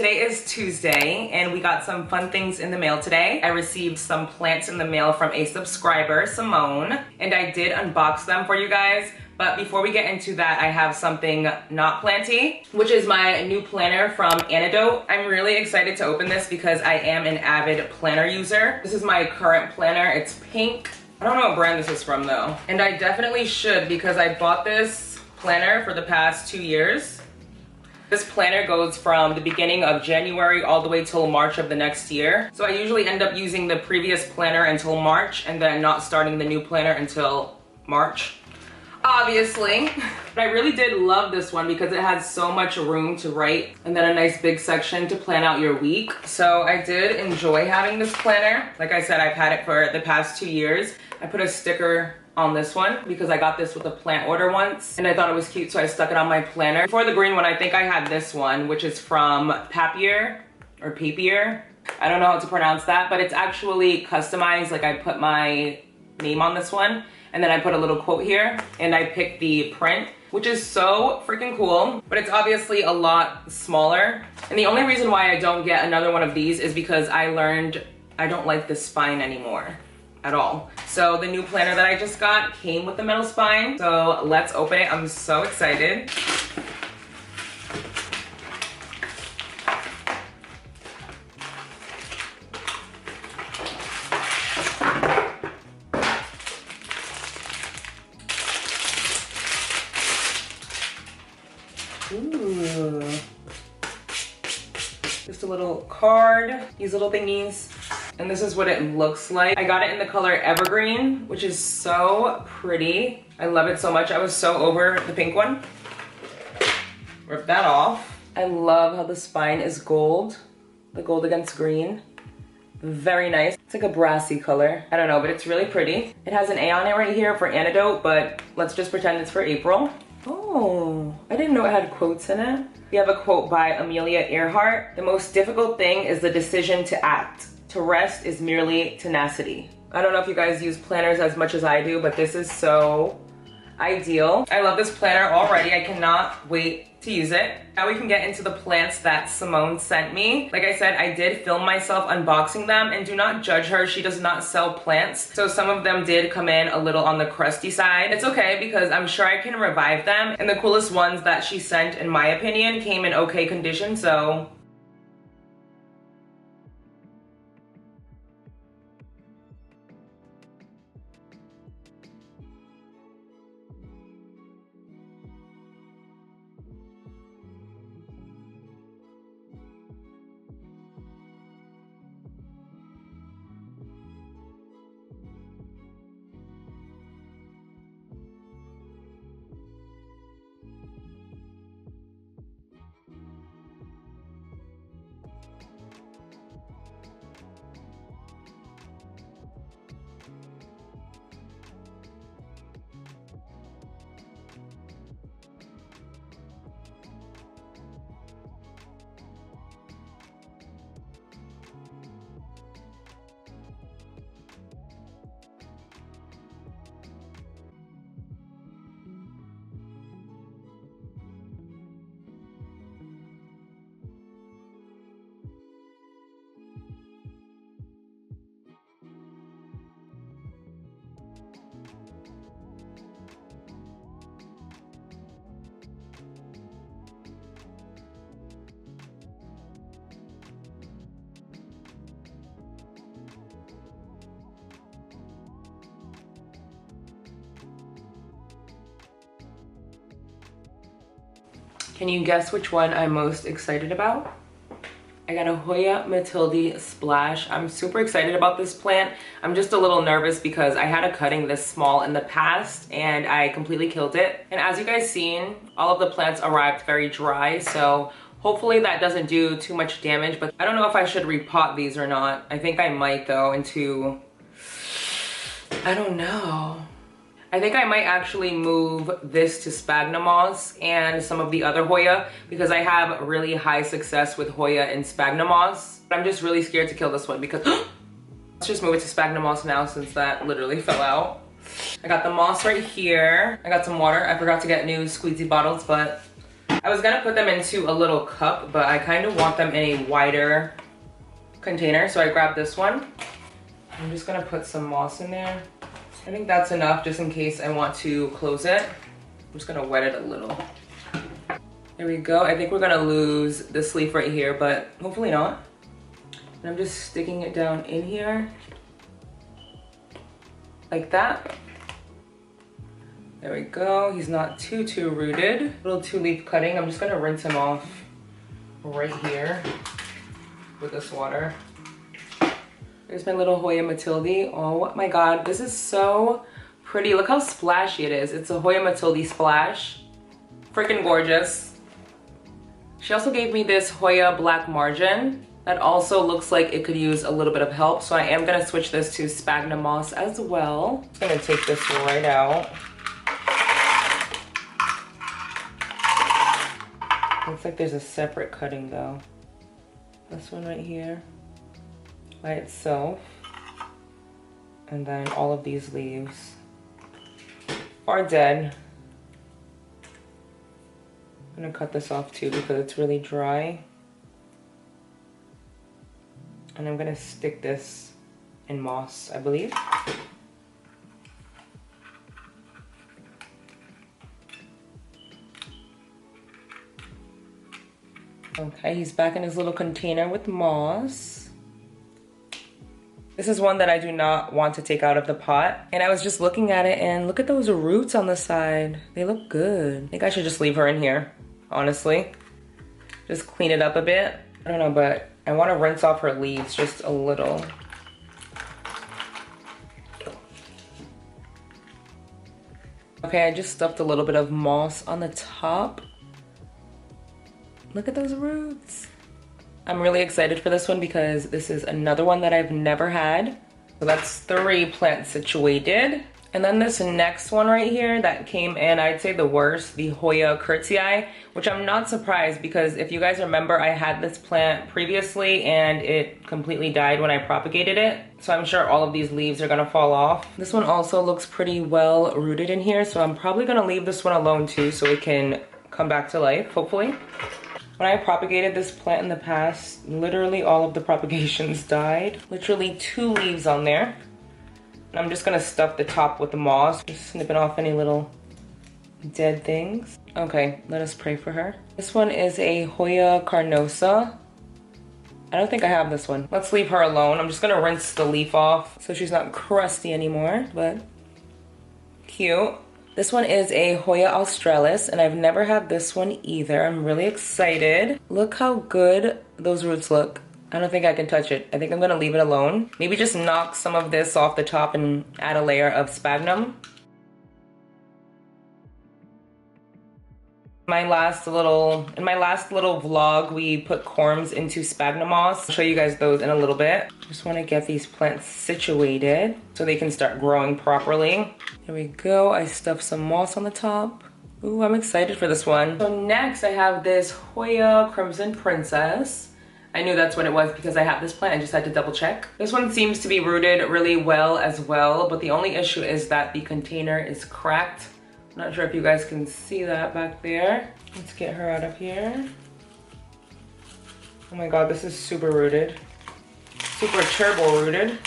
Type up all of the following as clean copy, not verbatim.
Today is Tuesday and we got some fun things in the mail today. I received some plants in the mail from a subscriber, Simone, and I did unbox them for you guys. But before we get into that, I have something not planty, which is my new planner from Antidote. I'm really excited to open this because I am an avid planner user. This is my current planner. It's pink. I don't know what brand this is from though. And I definitely should because I bought this planner for the past 2 years. This planner goes from the beginning of January all the way till March of the next year. So I usually end up using the previous planner until March and then not starting the new planner until March, obviously. But I really did love this one because it has so much room to write and then a nice big section to plan out your week. So I did enjoy having this planner. Like I said, I've had it for the past 2 years. I put a sticker on this one because I got this with a plant order once and I thought it was cute, so I stuck it on my planner. For the green one, I think I had this one, which is from Papier or Papier. I don't know how to pronounce that, but it's actually customized. Like I put my name on this one and then I put a little quote here and I picked the print, which is so freaking cool, but it's obviously a lot smaller. And the only reason why I don't get another one of these is because I learned I don't like the spine anymore at all. So the new planner that I just got came with the metal spine. So let's open it. I'm so excited. Ooh. Just a little card, these little thingies. And this is what it looks like. I got it in the color Evergreen, which is so pretty. I love it so much. I was so over the pink one. Rip that off. I love how the spine is gold. The gold against green. Very nice. It's like a brassy color. I don't know, but it's really pretty. It has an A on it right here for Antidote, but let's just pretend it's for April. Oh, I didn't know it had quotes in it. We have a quote by Amelia Earhart. The most difficult thing is the decision to act. To rest is merely tenacity. I don't know if you guys use planners as much as I do, but this is so ideal. I love this planner already. I cannot wait to use it. Now we can get into the plants that Simone sent me. Like I said, I did film myself unboxing them, and do not judge her. She does not sell plants. So some of them did come in a little on the crusty side. It's okay because I'm sure I can revive them. And the coolest ones that she sent, in my opinion, came in okay condition, so can you guess which one I'm most excited about? I got a Hoya Matilde Splash. I'm super excited about this plant. I'm just a little nervous because I had a cutting this small in the past and I completely killed it. And as you guys seen, all of the plants arrived very dry, so hopefully that doesn't do too much damage, but I don't know if I should repot these or not. I think I might though into, I don't know. I think I might actually move this to sphagnum moss and some of the other Hoya because I have really high success with Hoya and sphagnum moss. I'm just really scared to kill this one because let's just move it to sphagnum moss now since that literally fell out. I got the moss right here. I got some water. I forgot to get new squeezy bottles, but I was gonna put them into a little cup, but I kind of want them in a wider container, so I grabbed this one. I'm just gonna put some moss in there. I think that's enough just in case I want to close it. I'm just gonna wet it a little. There we go. I think we're gonna lose this leaf right here, but hopefully not. And I'm just sticking it down in here like that. There we go. He's not too rooted. Little 2-leaf cutting. I'm just gonna rinse him off right here with this water. There's my little Hoya Matilde. Oh my God, this is so pretty. Look how splashy it is. It's a Hoya Matilde splash. Freaking gorgeous. She also gave me this Hoya Black Margin that also looks like it could use a little bit of help. So I am gonna switch this to sphagnum moss as well. I'm gonna take this right out. Looks like there's a separate cutting though. This one right here by itself. And then all of these leaves are dead. I'm gonna cut this off too because it's really dry. And I'm gonna stick this in moss, I believe. Okay, he's back in his little container with moss. This is one that I do not want to take out of the pot. And I was just looking at it and look at those roots on the side. They look good. I think I should just leave her in here, honestly. Just clean it up a bit. I don't know, but I want to rinse off her leaves just a little. Okay, I just stuffed a little bit of moss on the top. Look at those roots. I'm really excited for this one because this is another one that I've never had. So that's 3 plants situated. And then this next one right here that came in, I'd say the worst, the Hoya Curtsii, which I'm not surprised because if you guys remember, I had this plant previously and it completely died when I propagated it. So I'm sure all of these leaves are gonna fall off. This one also looks pretty well rooted in here, so I'm probably gonna leave this one alone too so it can come back to life, hopefully. When I propagated this plant in the past, literally all of the propagations died. Literally 2 leaves on there. And I'm just gonna stuff the top with the moss, just snipping off any little dead things. Okay, let us pray for her. This one is a Hoya Carnosa. I don't think I have this one. Let's leave her alone. I'm just gonna rinse the leaf off so she's not crusty anymore, but cute. This one is a Hoya Australis, and I've never had this one either. I'm really excited. Look how good those roots look. I don't think I can touch it. I think I'm gonna leave it alone. Maybe just knock some of this off the top and add a layer of sphagnum. In my last little vlog, we put corms into sphagnum moss. I'll show you guys those in a little bit. Just wanna get these plants situated so they can start growing properly. There we go, I stuffed some moss on the top. Ooh, I'm excited for this one. So next I have this Hoya Crimson Princess. I knew that's what it was because I have this plant, I just had to double check. This one seems to be rooted really well as well, but the only issue is that the container is cracked. I'm not sure if you guys can see that back there. Let's get her out of here. Oh my God, this is super rooted. Super turbo rooted.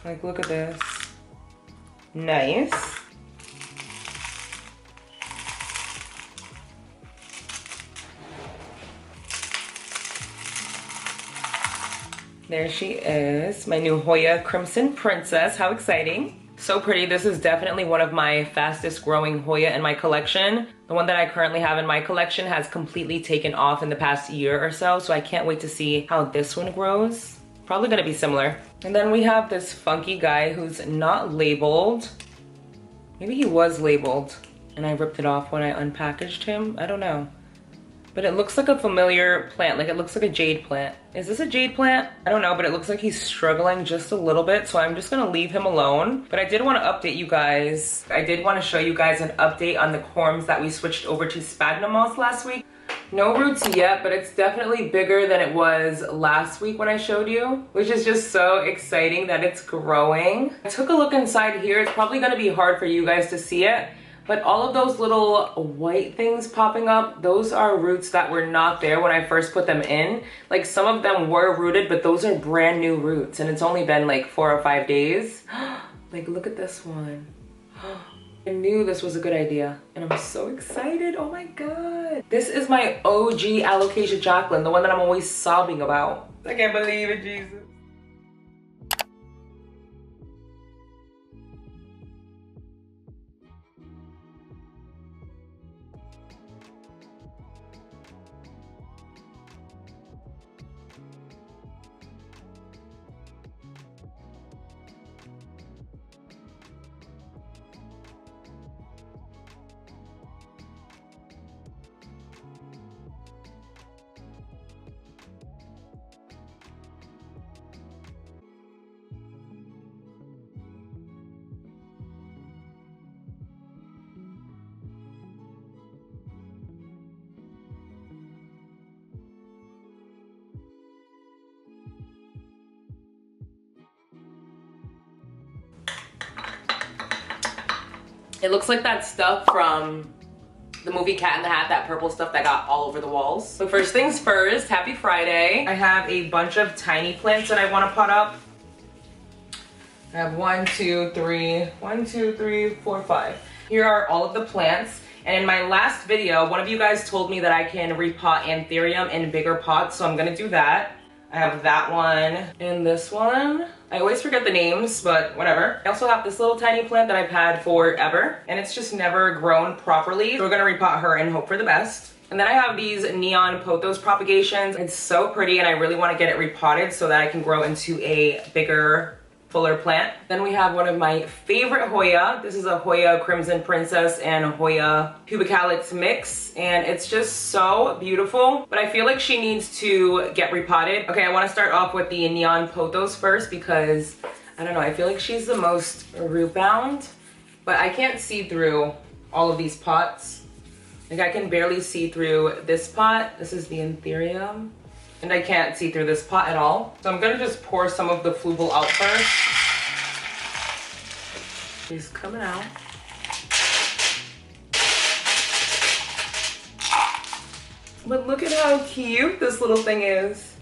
Like, look at this. Nice. There she is, my new Hoya Crimson Princess. How exciting. So pretty. This is definitely one of my fastest growing Hoya in my collection. The one that I currently have in my collection has completely taken off in the past year or so, so I can't wait to see how this one grows. Probably gonna be similar. And then we have this funky guy who's not labeled. Maybe he was labeled and I ripped it off when I unpackaged him. I don't know. But it looks like a familiar plant, like it looks like a jade plant. Is this a jade plant? I don't know, but it looks like he's struggling just a little bit, so I'm just gonna leave him alone. But I did wanna update you guys. I did wanna show you guys an update on the corms that we switched over to sphagnum moss last week. No roots yet, but it's definitely bigger than it was last week when I showed you, which is just so exciting that it's growing. I took a look inside here. It's probably gonna be hard for you guys to see it, But all of those little white things popping up, those are roots that were not there when I first put them in. Like some of them were rooted, but those are brand new roots and it's only been like 4 or 5 days. Like look at this one. I knew this was a good idea and I'm so excited. Oh my God. This is my OG Alocasia Jacqueline, the one that I'm always sobbing about. I can't believe it, Jesus. It looks like that stuff from the movie Cat in the Hat, that purple stuff that got all over the walls. So first things first, happy Friday. I have a bunch of tiny plants that I want to pot up. I have 1, 2, 3, 4, 5. Here are all of the plants. And in my last video, one of you guys told me that I can repot anthurium in bigger pots, so I'm gonna do that. I have that one and this one. I always forget the names, but whatever. I also have this little tiny plant that I've had forever, and it's just never grown properly. So we're gonna repot her and hope for the best. And then I have these neon pothos propagations. It's so pretty, and I really wanna get it repotted so that I can grow into a bigger, fuller plant. Then we have one of my favorite Hoya. This is a Hoya Crimson Princess and Hoya Pubicalix mix, and it's just so beautiful, but I feel like she needs to get repotted. Okay, I want to start off with the neon pothos first because, I don't know, I feel like she's the most root bound, but I can't see through all of these pots. Like I can barely see through this pot. This is the anthurium. And I can't see through this pot at all. So I'm gonna just pour some of the fluval out first. She's coming out. But look at how cute this little thing is.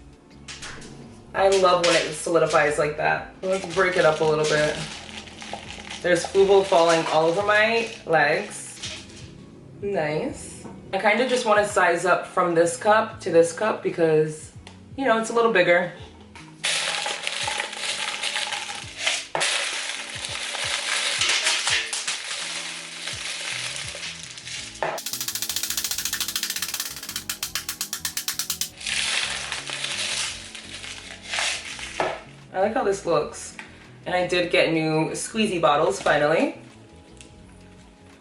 I love when it solidifies like that. Let's break it up a little bit. There's fluval falling all over my legs. Nice. I kind of just want to size up from this cup to this cup because, you know, it's a little bigger. I like how this looks. And I did get new squeezy bottles finally.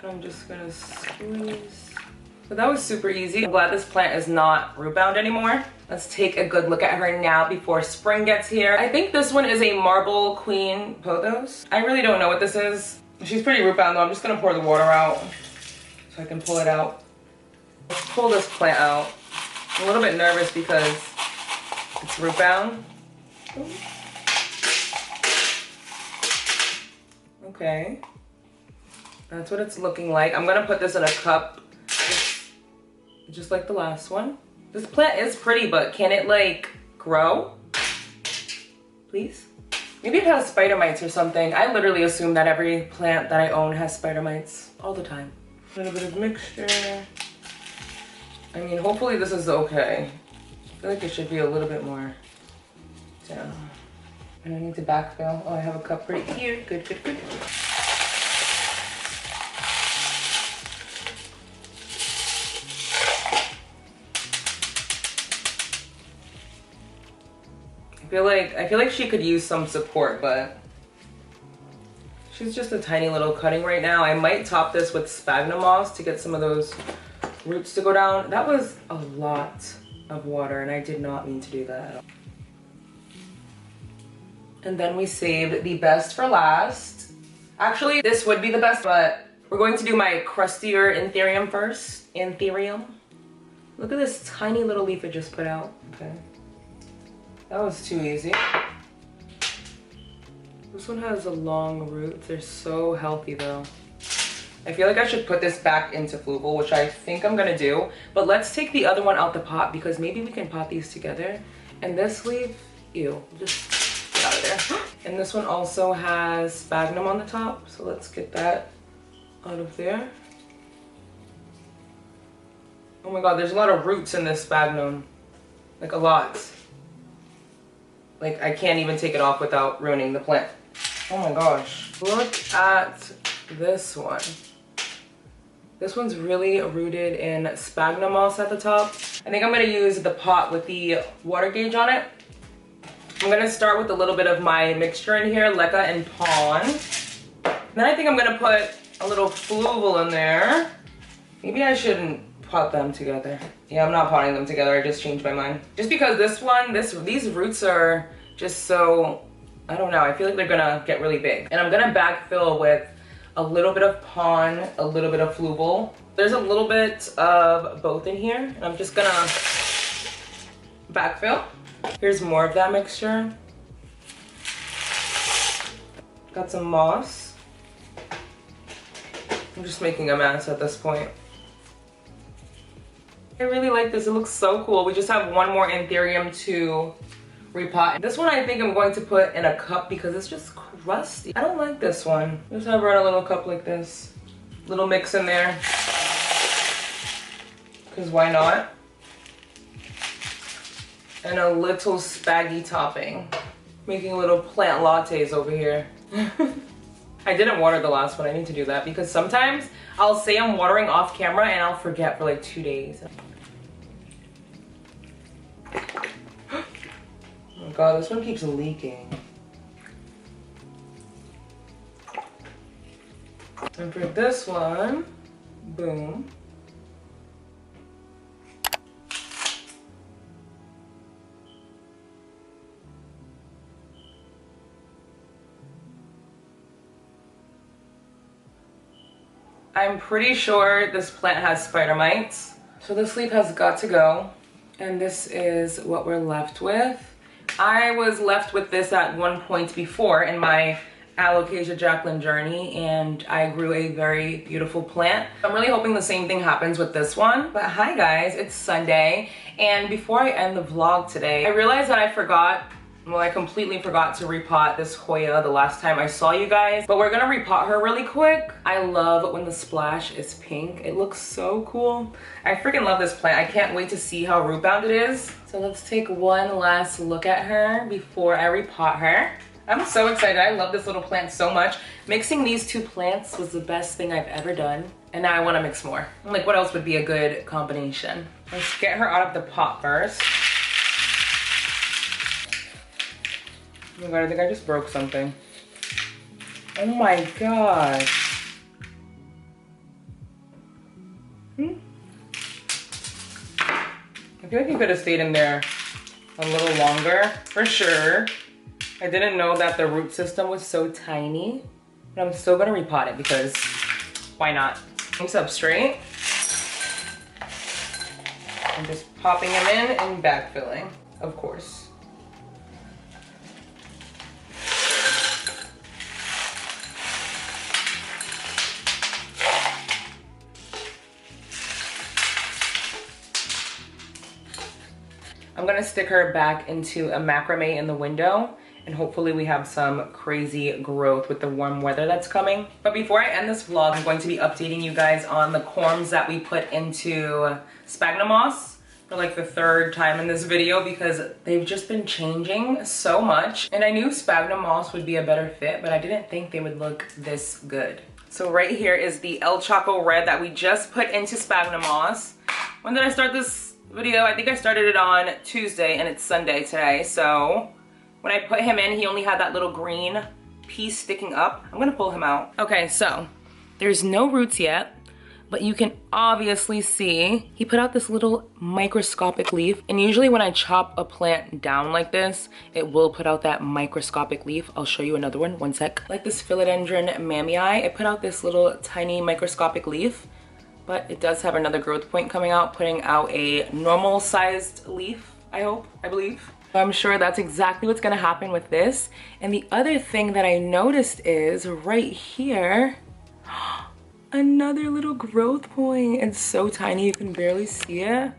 I'm just gonna squeeze. But that was super easy. I'm glad this plant is not root bound anymore. Let's take a good look at her now before spring gets here. I think this one is a Marble Queen Pothos. I really don't know what this is. She's pretty root bound though. I'm just gonna pour the water out so I can pull it out. Let's pull this plant out. I'm a little bit nervous because it's root bound. Okay. That's what it's looking like. I'm gonna put this in a cup. Just like the last one. This plant is pretty, but can it like grow? Please? Maybe it has spider mites or something. I literally assume that every plant that I own has spider mites all the time. A little bit of mixture. I mean, hopefully this is okay. I feel like it should be a little bit more down. And I need to backfill. Oh, I have a cup right here. Good, good, good. I feel like she could use some support, but she's just a tiny little cutting right now. I might top this with sphagnum moss to get some of those roots to go down. That was a lot of water and I did not mean to do that. And then we saved the best for last. Actually, this would be the best, but we're going to do my crustier anthurium first. Anthurium. Look at this tiny little leaf it just put out. Okay. That was too easy. This one has a long root. They're so healthy though. I feel like I should put this back into fluval, which I think I'm gonna do. But let's take the other one out the pot because maybe we can pot these together. And this leaf, ew, just get out of there. And this one also has sphagnum on the top. So let's get that out of there. Oh my God, there's a lot of roots in this sphagnum. Like a lot. Like I can't even take it off without ruining the plant. Oh my gosh. Look at this one. This one's really rooted in sphagnum moss at the top. I think I'm gonna use the pot with the water gauge on it. I'm gonna start with a little bit of my mixture in here, leca and pon. Then I think I'm gonna put a little fluval in there. Maybe I shouldn't pot them together. Yeah, I'm not potting them together. I just changed my mind. Just because this one, these roots are just so, I don't know. I feel like they're gonna get really big. And I'm gonna backfill with a little bit of pon, a little bit of fluval. There's a little bit of both in here. And I'm just gonna backfill. Here's more of that mixture. Got some moss. I'm just making a mess at this point. I really like this. It looks so cool. We just have one more anthurium to repot. This one I think I'm going to put in a cup because it's just crusty. I don't like this one. Just have her in a little cup like this. Little mix in there. Because why not? And a little spaggy topping. Making little plant lattes over here. I didn't water the last one. I need to do that because sometimes I'll say I'm watering off camera and I'll forget for like 2 days. Oh my God, this one keeps leaking. And for this one, boom. I'm pretty sure this plant has spider mites. So this leaf has got to go. And this is what we're left with. I was left with this at one point before in my Alocasia Jacqueline journey, and I grew a very beautiful plant. I'm really hoping the same thing happens with this one. But hi guys, it's Sunday, and before I end the vlog today, I realized that I completely forgot to repot this Hoya the last time I saw you guys, but we're gonna repot her really quick. I love when the splash is pink. It looks so cool. I freaking love this plant. I can't wait to see how root bound it is. So let's take one last look at her before I repot her. I'm so excited. I love this little plant so much. Mixing these two plants was the best thing I've ever done. And now I wanna mix more. I'm like, what else would be a good combination? Let's get her out of the pot first. Oh my God, I think I just broke something. Oh my God. I feel like you could have stayed in there a little longer, for sure. I didn't know that the root system was so tiny, but I'm still gonna repot it because why not? Things up straight. I'm just popping them in and backfilling, of course. I'm gonna stick her back into a macrame in the window, and hopefully we have some crazy growth with the warm weather that's coming. But before I end this vlog, I'm going to be updating you guys on the corms that we put into sphagnum moss for like the 3rd time in this video because they've just been changing so much. And I knew sphagnum moss would be a better fit, but I didn't think they would look this good. So right here is the El Chaco Red that we just put into sphagnum moss. When did I start this video? I think I started it on Tuesday and it's Sunday today. So when I put him in, he only had that little green piece sticking up. I'm gonna pull him out. Okay, so there's no roots yet, but you can obviously see he put out this little microscopic leaf. And usually when I chop a plant down like this, it will put out that microscopic leaf. I'll show you another one sec. Like this philodendron mammii, it put out this little tiny microscopic leaf. But it does have another growth point coming out, putting out a normal sized leaf, I believe. I'm sure that's exactly what's gonna happen with this. And the other thing that I noticed is right here, Another little growth point. It's so tiny you can barely see it.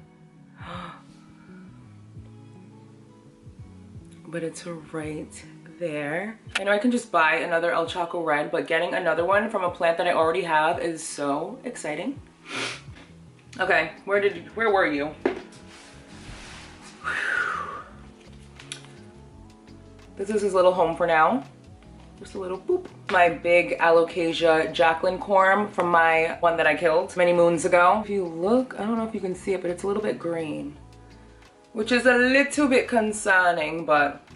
But it's right there. I know I can just buy another El Chaco Red, but getting another one from a plant that I already have is so exciting. Okay, where were you? This is his little home for now. Just a little boop. My big Alocasia Jacqueline corm from my one that I killed many moons ago. If you look, I don't know if you can see it, but it's a little bit green, which is a little bit concerning, but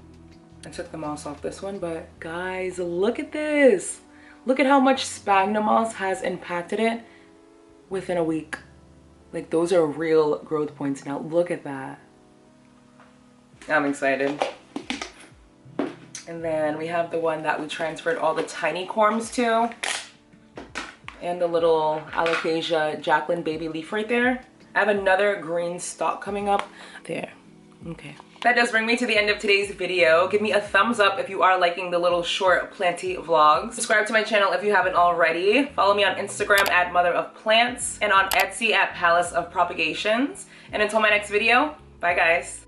I took the moss off this one. But guys, look at this. Look at how much sphagnum moss has impacted it within a week. Like, those are real growth points now. Look at that. I'm excited. And then we have the one that we transferred all the tiny corms to. And the little Alocasia Jacqueline baby leaf right there. I have another green stalk coming up there. Okay. That does bring me to the end of today's video. Give me a thumbs up if you are liking the little short planty vlogs. Subscribe to my channel if you haven't already. Follow me on Instagram at Mother of Plants and on Etsy at Palace of Propagations. And until my next video, bye guys.